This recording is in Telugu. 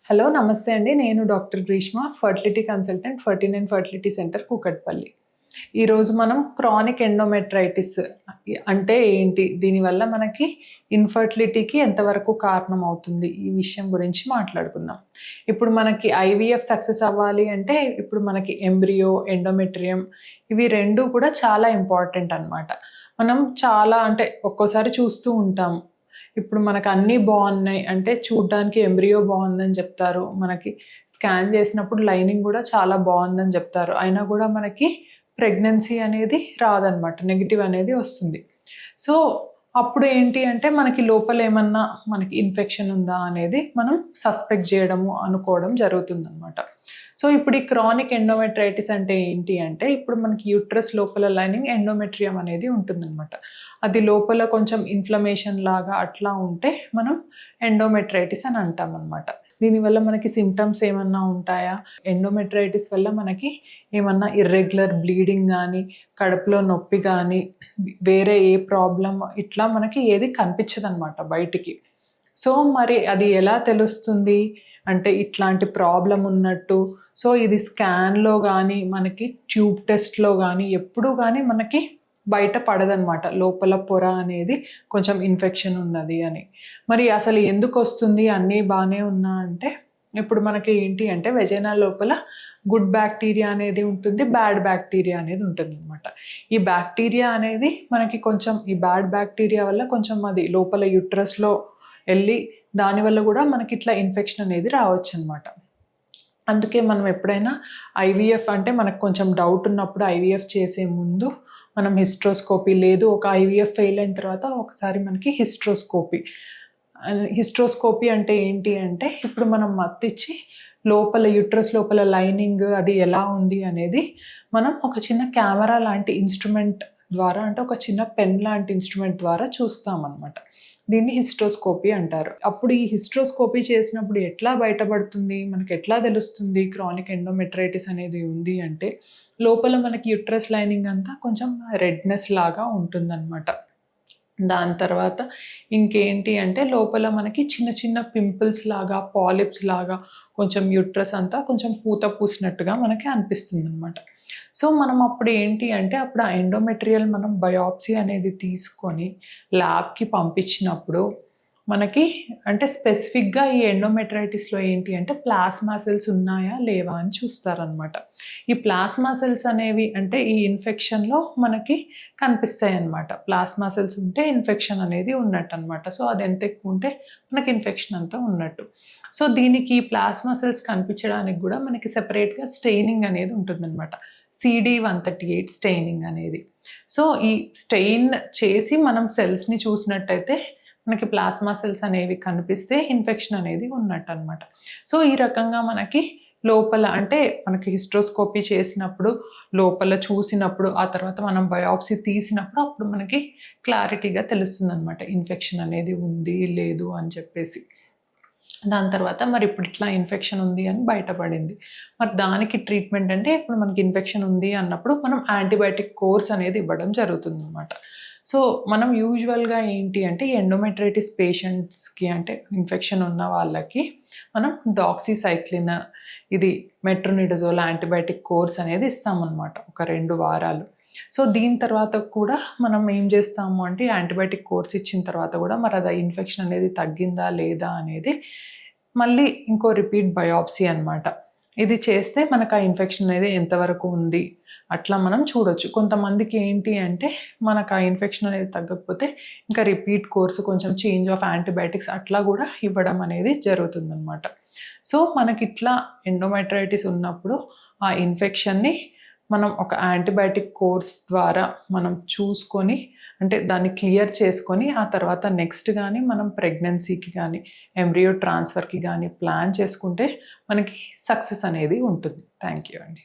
హలో నమస్తే అండి. నేను doctor Greeshma, fertility consultant, 49 fertility centre Kukatpally. ఈరోజు మనం క్రానిక్ ఎండోమెట్రైటిస్ అంటే ఏంటి? దీనివల్ల మనకి ఇన్ఫర్టిలిటీకి ఎంతవరకు కారణం అవుతుంది? ఈ విషయం గురించి మాట్లాడుకుందాం. ఇప్పుడు మనకి ఐవీఎఫ్ సక్సెస్ అవ్వాలి అంటే ఇప్పుడు మనకి ఎంబ్రియో, ఎండోమెట్రియం ఇవి 2 కూడా చాలా ఇంపార్టెంట్ అన్నమాట. మనం చాలా అంటే ఒక్కోసారి చూస్తూ ఉంటాం. ఇప్పుడు మనకు అన్నీ బాగున్నాయి అంటే చూడ్డానికి ఎంబ్రియో బాగుందని చెప్తారు, మనకి స్కాన్ చేసినప్పుడు లైనింగ్ కూడా చాలా బాగుందని చెప్తారు, అయినా కూడా మనకి ప్రెగ్నెన్సీ అనేది రాదనమాట, నెగిటివ్ అనేది వస్తుంది. సో అప్పుడు ఏంటి అంటే మనకి లోపల ఏమన్నా మనకి ఇన్ఫెక్షన్ ఉందా అనేది మనం సస్పెక్ట్ చేయడము అనుకోవడం జరుగుతుందన్నమాట. సో ఇప్పుడు ఈ క్రానిక్ ఎండోమెట్రైటిస్ అంటే ఏంటి అంటే ఇప్పుడు మనకి యూట్రస్ లోపల లైనింగ్ ఎండోమెట్రియం అనేది ఉంటుందన్నమాట. అది లోపల కొంచెం ఇన్ఫ్లమేషన్ లాగా అట్లా ఉంటే మనం ఎండోమెట్రైటిస్ అని అంటాం అనమాట. దీనివల్ల మనకి సిమ్టమ్స్ ఏమన్నా ఉంటాయా? ఎండోమెట్రైటిస్ వల్ల మనకి ఏమన్నా ఇర్రెగ్యులర్ బ్లీడింగ్ కానీ, కడుపులో నొప్పి కానీ, వేరే ఏ ప్రాబ్లం ఇట్లా మనకి ఏది కనిపించదు అనమాట బయటికి. సో మరి అది ఎలా తెలుస్తుంది అంటే ఇట్లాంటి ప్రాబ్లం ఉన్నట్టు? సో ఇది స్కాన్లో కానీ మనకి ట్యూబ్ టెస్ట్లో కానీ ఎప్పుడు కానీ మనకి బయట పడదనమాట, లోపల పొర అనేది కొంచెం ఇన్ఫెక్షన్ ఉన్నది అని. మరి అసలు ఎందుకు వస్తుంది? అన్నీ బాగానే ఉన్నా అంటే ఇప్పుడు మనకి ఏంటి అంటే వెజైనా లోపల గుడ్ బ్యాక్టీరియా అనేది ఉంటుంది, బ్యాడ్ బ్యాక్టీరియా అనేది ఉంటుంది అనమాట. ఈ బ్యాక్టీరియా అనేది మనకి కొంచెం ఈ బ్యాడ్ బ్యాక్టీరియా వల్ల కొంచెం అది లోపల యూట్రస్లో వెళ్ళి దానివల్ల కూడా మనకి ఇట్లా ఇన్ఫెక్షన్ అనేది రావచ్చు అనమాట. అందుకే మనం ఎప్పుడైనా ఐవీఎఫ్ అంటే మనకు కొంచెం డౌట్ ఉన్నప్పుడు ఐవీఎఫ్ చేసే ముందు మనం హిస్ట్రోస్కోపీ, లేదు ఒక ఐవీఎఫ్ ఫెయిల్ అయిన తర్వాత ఒకసారి మనకి హిస్ట్రోస్కోపీ అంటే ఏంటి అంటే ఇప్పుడు మనం మత్తిచ్చి లోపల యూట్రస్ లోపల లైనింగ్ అది ఎలా ఉంది అనేది మనం ఒక చిన్న కెమెరా లాంటి ఇన్స్ట్రుమెంట్ ద్వారా, అంటే ఒక చిన్న పెన్ లాంటి ఇన్స్ట్రుమెంట్ ద్వారా చూస్తామన్నమాట. దీన్ని హిస్ట్రోస్కోపీ అంటారు. అప్పుడు ఈ హిస్ట్రోస్కోపీ చేసినప్పుడు ఎట్లా బయటపడుతుంది, మనకి ఎట్లా తెలుస్తుంది క్రానిక్ ఎండోమెట్రైటిస్ అనేది ఉంది అంటే లోపల మనకి యూట్రస్ లైనింగ్ అంతా కొంచెం రెడ్నెస్ లాగా ఉంటుందన్నమాట. దాని తర్వాత ఇంకేంటి అంటే లోపల మనకి చిన్న చిన్న పింపుల్స్ లాగా, పాలిప్స్ లాగా కొంచెం యూట్రస్ అంతా కొంచెం పూత పూసినట్టుగా మనకి అనిపిస్తుంది అనమాట. సో మనం అప్పుడు ఏంటి అంటే అప్పుడు ఆ ఎండోమెట్రియల్ మనం బయాప్సీ అనేది తీసుకొని ల్యాబ్కి పంపించినప్పుడు మనకి అంటే స్పెసిఫిక్గా ఈ ఎండోమెట్రైటిస్లో ఏంటి అంటే ప్లాస్మా సెల్స్ ఉన్నాయా లేవా అని చూస్తారనమాట. ఈ ప్లాస్మా సెల్స్ అనేవి అంటే ఈ ఇన్ఫెక్షన్లో మనకి కనిపిస్తాయి అన్నమాట. ప్లాస్మా సెల్స్ ఉంటే ఇన్ఫెక్షన్ అనేది ఉన్నట్టు అనమాట. సో అది ఎంత ఎక్కువ ఉంటే మనకి ఇన్ఫెక్షన్ అంతా ఉన్నట్టు. సో దీనికి ప్లాస్మా సెల్స్ కనిపించడానికి కూడా మనకి సెపరేట్గా స్టెయినింగ్ అనేది ఉంటుందన్నమాట, CD138 స్టెయినింగ్ అనేది. సో ఈ స్టెయిన్ చేసి మనం సెల్స్ని చూసినట్టయితే మనకి ప్లాస్మా సెల్స్ అనేవి కనిపిస్తే ఇన్ఫెక్షన్ అనేది ఉన్నట్టు అనమాట. సో ఈ రకంగా మనకి లోపల అంటే మనకి హిస్ట్రోస్కోపీ చేసినప్పుడు లోపల చూసినప్పుడు ఆ తర్వాత మనం బయాప్సీ తీసినప్పుడు అప్పుడు మనకి క్లారిటీగా తెలుస్తుంది అనమాట ఇన్ఫెక్షన్ అనేది ఉంది లేదు అని చెప్పేసి. దాని తర్వాత మరి ఇప్పుడు ఇట్లా ఇన్ఫెక్షన్ ఉంది అని బయటపడింది. మరి దానికి ట్రీట్మెంట్ అంటే ఇప్పుడు మనకి ఇన్ఫెక్షన్ ఉంది అన్నప్పుడు మనం యాంటీబయాటిక్ కోర్స్ అనేది ఇవ్వడం జరుగుతుంది అనమాట. సో మనం యూజువల్గా ఏంటి అంటే ఎండోమెట్రైటిస్ పేషెంట్స్కి అంటే ఇన్ఫెక్షన్ ఉన్న వాళ్ళకి మనం డాక్సీసైక్లిన్, ఇది మెట్రోనిడజోల్ యాంటీబయాటిక్ కోర్స్ అనేది ఇస్తామన్నమాట ఒక 2 వారాలు. సో దీని తర్వాత కూడా మనం ఏం చేస్తాము అంటే యాంటీబయాటిక్ కోర్స్ ఇచ్చిన తర్వాత కూడా మరి అది ఇన్ఫెక్షన్ అనేది తగ్గిందా లేదా అనేది మళ్ళీ ఇంకో రిపీట్ బయాప్సీ అనమాట. ఇది చేస్తే మనకు ఆ ఇన్ఫెక్షన్ అనేది ఎంతవరకు ఉంది అట్లా మనం చూడొచ్చు. కొంతమందికి ఏంటి అంటే మనకు ఆ ఇన్ఫెక్షన్ అనేది తగ్గకపోతే ఇంకా రిపీట్ కోర్సు కొంచెం చేంజ్ ఆఫ్ యాంటీబయాటిక్స్ అట్లా కూడా ఇవ్వడం అనేది జరుగుతుందన్నమాట. సో మనకి ఇట్లా ఎండోమెట్రైటిస్ ఉన్నప్పుడు ఆ ఇన్ఫెక్షన్ని మనం ఒక యాంటీబయాటిక్ కోర్స్ ద్వారా మనం చూసుకొని అంటే దాన్ని క్లియర్ చేసుకొని ఆ తర్వాత నెక్స్ట్ కానీ మనం ప్రెగ్నెన్సీకి కానీ ఎంబ్రియో ట్రాన్స్ఫర్కి కానీ ప్లాన్ చేసుకుంటే మనకి సక్సెస్ అనేది ఉంటుంది. థ్యాంక్ యూ అండి.